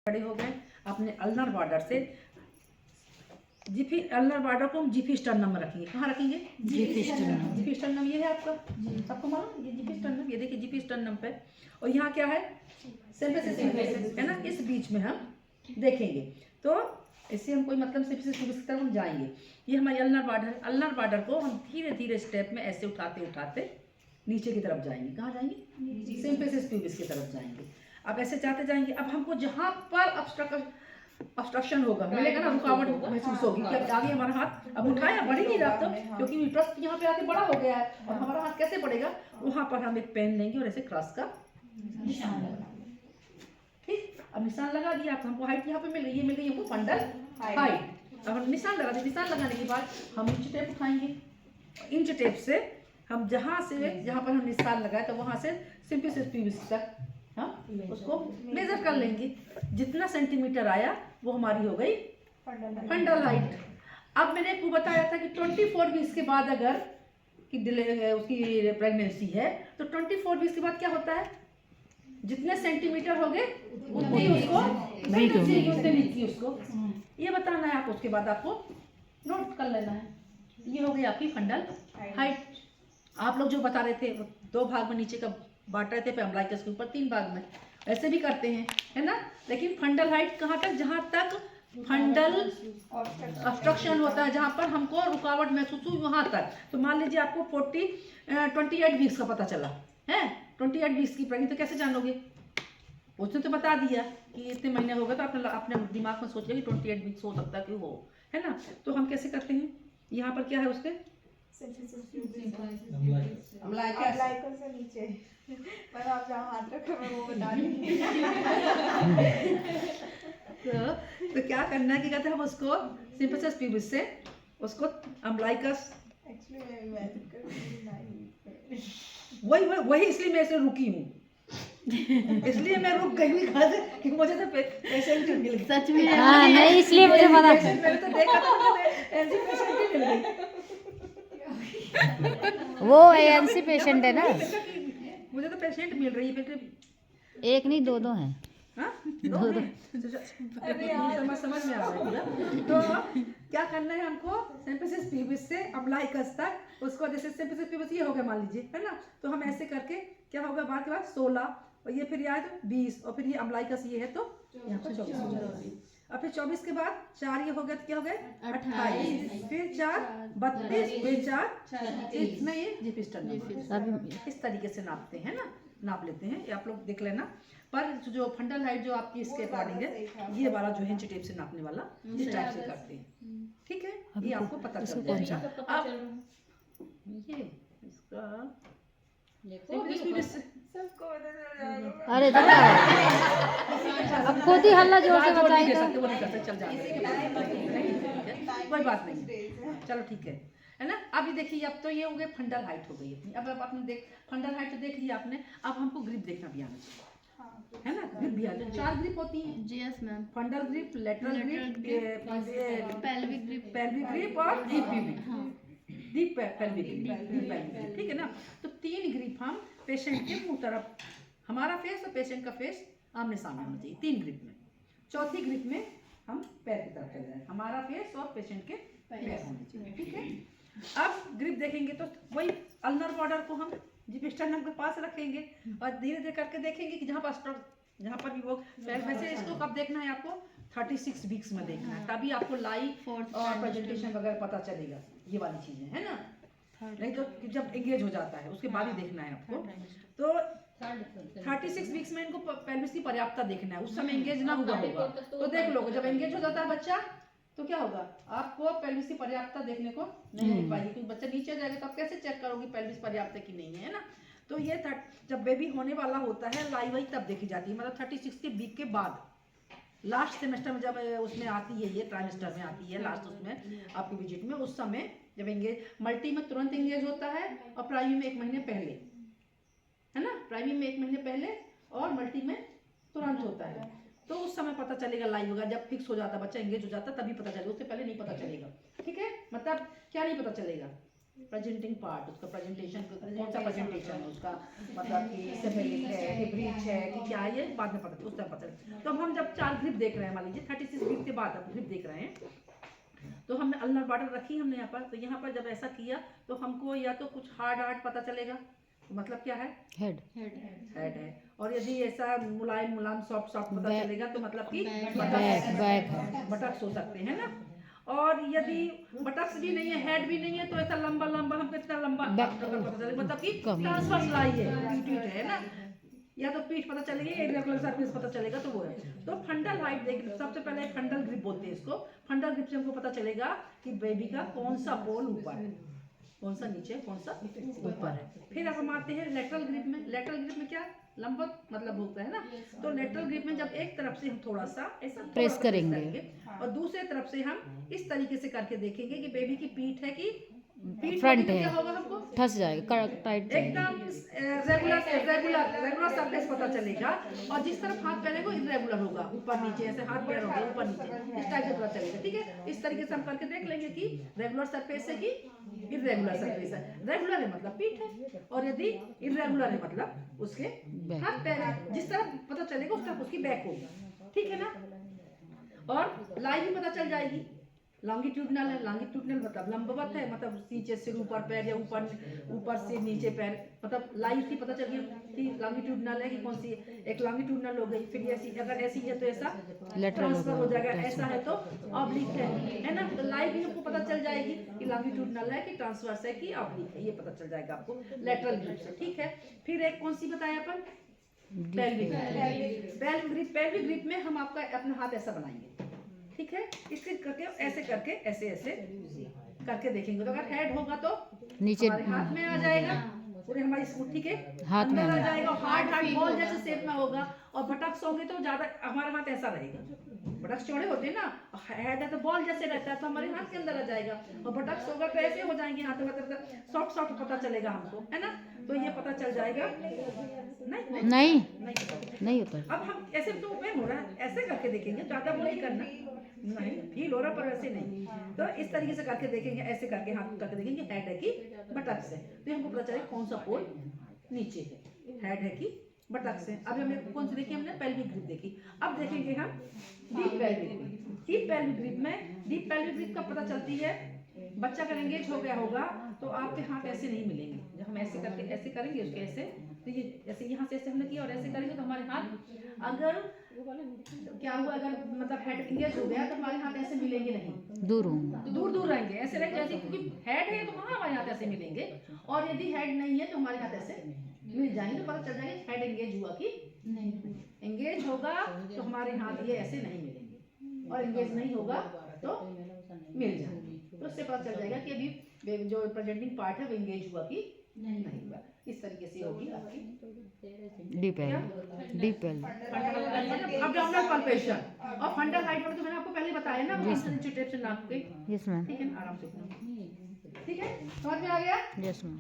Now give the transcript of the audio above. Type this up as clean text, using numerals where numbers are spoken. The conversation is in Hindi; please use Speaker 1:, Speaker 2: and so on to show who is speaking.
Speaker 1: खड़े हो गए अपने अल्नर बॉर्डर से। जीपी अल्नर बॉर्डर को हम जीपी स्टर्नम में रखेंगे। कहाँ रखेंगे? GP sternum. जीपी स्टर्नम ये है आपका, सबको मालूम, ये जीपी स्टर्नम, ये देखिए जीपी स्टर्नम पे। और यहाँ क्या है? सिम्फिसिस ट्यूबिस है ना, इस बीच में हम देखेंगे। तो इससे हम कोई मतलब सिम्फिसिस ट्यूबिस की तरफ हम जाएंगे। ये हमारी अल्नर बॉर्डर है। अल्नर बॉर्डर को हम धीरे धीरे स्टेप में ऐसे उठाते उठाते नीचे की तरफ जाएंगे। कहाँ जाएंगे? सिम्फिसिस ट्यूबिस की तरफ जाएंगे। अब ऐसे जाते जाएंगे। अब हमको जहाँ पर ऑब्स्ट्रक्शन होगा, मिलेगा ना, रुकावट महसूस होगी कि अब आगे हमारा हाथ अब उठाया बढ़ ही नहीं रहा, तो क्योंकि यूट्रस यहाँ पे आके बड़ा हो गया है और हमारा हाथ कैसे बढ़ेगा? वहाँ पर हम एक पेन लेंगे और ऐसे क्रॉस का निशान लगाएंगे। ठीक, अब निशान लगा दिया। आप हमको हाइट यहाँ पे मिल गई, ये मिल गई हमको फंडल हाइट। अब हम निशान लगा दें। निशान लगाने के बाद हम इंच टेप उठाएंगे। इंच टेप से हम जहाँ पर हम निशान लगाए तो वहाँ से सिम्फिसिस ट्यूबिस तक हम उसको मेजर कर लेंगे। जितना सेंटीमीटर आया वो हमारी हो गई फंडल हाइट। अब मैंने आपको बताया था कि 24 वीक्स के बाद अगर कि उसकी प्रेगनेंसी है तो 24 वीक्स के बाद क्या होता है? जितने सेंटीमीटर हो गए उतनी उसको ये बताना है। आप उसके बाद आपको नोट कर लेना है। ये हो गई आपकी फंडल हाइट। आप लोग जो बता रहे थे 2 भाग में नीचे का बांट रहे थे अम्ब्लाइकस के ऊपर 3 भाग में, ऐसे भी करते हैं, है ना। लेकिन फंडल हाइट कहाँ तक? जहाँ तक फंडल ऑब्स्ट्रक्शन होता है, जहाँ पर हमको रुकावट महसूस हुई वहाँ तक। तो मान लीजिए आपको 28 वीक्स का पता चला है, 28 वीक्स की प्रेगनेंसी। तो कैसे जानोगे? उसने तो बता दिया कि इतने महीने हो गए, तो आपने अपने दिमाग में सोच लिया कि 28 वीक्स हो सकता है कि हो, है ना। तो हम कैसे करते हैं? यहाँ पर क्या है उसके
Speaker 2: अम्ब्लाइकस से नीचे, पर आप जहाँ हाथ रखे मैं वो बता रही हूँ।
Speaker 1: तो क्या करना है कि कहते हैं हम उसको सिम्फिसिस ट्यूबिस से उसको अम्ब्लाइकस, वही इसलिए मैं ऐसे रुकी हूँ। इसलिए मैं रुक गई कि मुझे तो पेशेंट मिल गई।
Speaker 3: सच में? हाँ, नहीं, इसलिए मुझे पता।
Speaker 1: मैंने तो देखा था, ऐसी पेशेंट ही मिल गई।
Speaker 3: वो एएनसी पेशेंट है ना।
Speaker 1: मुझे तो पेशेंट मिल रही है बेटे।
Speaker 3: एक नहीं, दो हैं।
Speaker 1: हाँ, दो हैं। समझ में आ रहा है। तो क्या करना है हमको? सिम्फिसिस ट्यूबिस से अम्ब्लाइकस तक उसको, जैसे सिम्फिसिस ट्यूबिस ये हो गया मान लीजिए, है ना। तो हम ऐसे करके क्या होगा, बाद के बाद 16 और ये फिर याद 20 और फिर ये अम्ब्लाइकस ये है तो यहाँ पर 24 हो जाएगा। और फिर 24 के बाद 4 ये हो गया तो क्या हो गए 28, फिर 4 32, फिर 4 इसमें ये जीपी स्टर्नम। इस तरीके से नापते हैं ना, नाप लेते हैं। ये आप लोग देख लेना। पर जो फंडल हाइट जो आपकी इसके अकॉर्डिंग है, ये वाला जो है इंच टेप से नापने वाला, इस टाइप से करते हैं। ठीक है, ये आपको पता चल जाएगा। अब ये इसका
Speaker 2: सबको पता चल जाएगा।
Speaker 3: अरे अब खुद ही हल्ला जोर से बताएगा।
Speaker 1: वो नहीं करते, चल जाएगा, कोई बात नहीं। चलो ठीक है ना। अब ये देखिए, अब तो ये हो गए फंडल हाइट हो गई अपनी। अब आपने देख फंडल हाइट तो देख लिया आपने। अब हमको ग्रिप देखना भी आना चाहिए, है ना। ग्रिप भी आना। 4 ग्रिप होती हैं।
Speaker 3: Yes ma'am.
Speaker 1: फंडल grip, lateral grip, pelvic grip और डीप पेल्विक ग्रिप। ठीक है ना। तो 3 ग्रिप हम पेशेंट के मुंह तरफ, हमारा फेस और पेशेंट का फेस आमने सामने होना चाहिए 3 ग्रिप में। चौथी ग्रिप में हम पैर की तरफ चले जाए, हमारा फेस और पेशेंट के पैर होने चाहिए। ठीक है। अब ग्रिप देखेंगे तो वही अल्नर बॉर्डर को हम जीपी स्टर्नम के पास रखेंगे और धीरे धीरे करके देखेंगे कि जहाँ पर भी वो वैसे इसको कब देखना है आपको? 36 वीक्स में देखना है, तभी आपको लाइव और प्रेजेंटेशन वगैरह पता चलेगा। ये वाली चीजें है ना। नहीं तो जब एंगेज हो जाता है उसके बाद ही देखना है आपको। तो 36 वीक्स में इनको पेल्विस की पर्याप्तता देखना है। उस समय एंगेज ना हुआ होगा तो देख लो, जब एंगेज हो जाता है बच्चा तो क्या होगा, आपको पेल्विस की पर्याप्तता देखने को नहीं मिल पाएगी, क्योंकि बच्चा नीचे जाएगा तो आप कैसे चेक करोगे पेल्विस पर्याप्त है कि नहीं है ना। तो ये जब बेबी होने वाला होता है लाइव वही तब देखी जाती है, मतलब 36 के वीक के बाद, लास्ट सेमेस्टर में जब उसमें आती है, ये ट्राइमेस्टर में आती है लास्ट उसमें आपकी विजिट में, उस समय जब एंगेज, मल्टी में तुरंत एंगेज होता है और प्राइमी में 1 महीने पहले, है ना। प्राइमी में 1 महीने पहले और मल्टी में तुरंत होता है। तो उस समय पता चलेगा लाइव होगा, जब फिक्स हो जाता है बच्चा एंगेज हो जाता है तभी पता चलेगा, उससे पहले नहीं पता चलेगा। ठीक है, मतलब क्या नहीं पता चलेगा? प्रेजेंटिंग पार्ट, उसका प्रेजेंटेशन कौन सा प्रेजेंटेशन है उसका, मतलब कि सेफेलिक है कि ब्रीच है कि क्या है, ये बाद में पता चले, उस टाइम पता चले। तो हम जब 4 ग्रिप देख रहे हैं, मान लीजिए 36 ग्रिप के बाद आप ग्रिप देख रहे हैं, तो हमने अल्नार बॉर्डर रखी हमने यहाँ पर, तो यहाँ पर जब ऐसा किया तो हमको या तो कुछ हार्ड पता चलेगा, तो मतलब क्या है,
Speaker 3: हेड
Speaker 1: हेड है, और यदि ऐसा मुलायम मुलायम सॉफ्ट पता चलेगा तो मतलब कि
Speaker 3: बैक
Speaker 1: बटक्स हो सकते हैं ना। और यदि बटक्स भी नहीं है, हेड भी नहीं है, तो ऐसा लंबा लंबा हमको इतना लंबा पता चलेगा, मतलब कि ट्रांसवर्स लाई है, पीठ है ना, या तो पीठ पता चलेगी, इरेगुलर सरफेस पता चलेगा, तो वो है। तो फंडल हाइट देख, सबसे पहले फंडल ग्रिप बोलते हैं इसको। फंडल ग्रिप से हमको पता चलेगा कि बेबी का कौन सा पोल ऊपर है, कौन सा नीचे, कौन सा ऊपर है। फिर अब हम आते हैं लेटरल ग्रिप में। लेटरल ग्रिप में क्या लंबवत मतलब होता है ना, तो लेटरल ग्रिप में जब एक तरफ से हम थोड़ा सा ऐसा
Speaker 3: प्रेस करेंगे
Speaker 1: और दूसरे तरफ से हम इस तरीके से करके देखेंगे कि बेबी की पीठ है कि
Speaker 3: फ्रंट है,
Speaker 1: क्या होगा, हमको
Speaker 3: फंस जाएगा, टाइट
Speaker 1: एकदम रेगुलर सरफेस पता चलेगा। और जिस तरफ हाथ पैर है वो इरेगुलर होगा, ऊपर नीचे ऐसे हाथ पैर होगा ऊपर नीचे, इस टाइप से पता चलेगा। ठीक है, इस तरीके से हम करके देख लेंगे कि रेगुलर सरफेस है कि इरेगुलर सरफेस है। रेगुलर है मतलब पीठ है, और यदि इरेगुलर है मतलब उसके हाथ पैर है। जिस तरफ पता चलेगा उस तरफ उसकी बैक होगी, ठीक है ना। और लाई भी पता चल जाएगी, लॉन्गिट्यूडनल है, लॉन्गिट्यूडनल मतलब लंबवत है, मतलब नीचे से ऊपर पैर या ऊपर से नीचे पैर, मतलब लाई की पता चल गई कि लॉन्गिट्यूडनल है कि कौन सी है। एक लॉन्गिट्यूडनल हो गई, फिर ऐसी, अगर ऐसी है तो ऐसा ट्रांसफर हो जाएगा, ऐसा है तो ऑब्लिक है ना। तो लाई भी हमको पता चल जाएगी कि लॉन्गिट्यूडनल है कि ट्रांसवर्स है कि ऑब्लिक है, ये पता चल जाएगा आपको लेटरल ग्रिप से। ठीक है, फिर एक कौन सी बताया अपन, पेल्विक ग्रिप। पेल्विक ग्रिप में हम आपका अपना हाथ ऐसा बनाएंगे, ठीक है, इससे करके ऐसे करके ऐसे ऐसे करके देखेंगे। तो अगर हेड होगा तो
Speaker 3: नीचे
Speaker 1: हमारे हाथ में आ जाएगा, पूरे हमारी मुट्ठी के
Speaker 3: हाथ में
Speaker 1: अंदर आ जाएगा, हार्ड बॉल जैसे शेप में होगा। और बटक्स होंगे तो ज्यादा हमारा हाथ ऐसा रहेगा, बटक्स चौड़े होते हैं ना, हेड है तो बॉल जैसे रहता है तो हमारे हाथ के अंदर आ जाएगा, और बटक्स होगा तो ऐसे हो जाएंगे हाथ में, सॉफ्ट पता चलेगा हमको, है ना। तो ये पता चल जाएगा,
Speaker 3: नहीं होता।
Speaker 1: अब हम ऐसे तो पेन हो रहा है, ऐसे करके देखेंगे, ज्यादा वो नहीं करना, नहीं फील हो रहा पर वैसे नहीं। तो इस तरीके से करके देखेंगे, ऐसे करके हाथ करके देखेंगे हेड है कि बटक से, तो हमको पता चलेगा कौन सा पोल नीचे है, हेड है कि बटक से। अब हमें कौन सी देखी, हमने पेल्विक ग्रिप देखी। अब देखेंगे हम deep pelvic grip. Deep pelvic grip में, डीप पेल्विक ग्रिप का पता चलती है, बच्चा का एंगेज हो गया होगा तो आपके हाथ ऐसे नहीं मिलेंगे। जब हम ऐसे करके ऐसे करेंगे उसके ऐसे, तो ये ऐसे यहाँ से ऐसे हमने किया और ऐसे करेंगे तो हमारे हाथ, अगर क्या हुआ, अगर मतलब हेड एंगेज हो गया तो हमारे हाथ ऐसे मिलेंगे नहीं, दूर रहेंगे, ऐसे रहेंगे जैसे, क्योंकि हेड है तो कहाँ हमारे हाथ ऐसे मिलेंगे। और यदि हेड नहीं है तो हमारे हाथ ऐसे मिल जाएंगे, तो पता चल जाएगा हेड एंगेज हुआ कि नहीं। एंगेज होगा तो हमारे हाथ ये ऐसे नहीं मिलेंगे, और एंगेज नहीं होगा तो मिल जाएंगे। तो उससे पता चल जाएगा कि अभी जो प्रेजेंटिंग पार्ट है वो एंगेज हुआ कि नहीं हुआ। इस तरीके से होगी आपकी
Speaker 3: डीप
Speaker 1: अब्डोमिनल पल्पेशन। और फंडल हाइट में तो मैंने आपको पहले बताया ना, वो टेप से नाप के,
Speaker 3: यस मैम,
Speaker 1: ठीक है, आराम से, ठीक है, समझ में आ गया।
Speaker 3: Yes ma'am.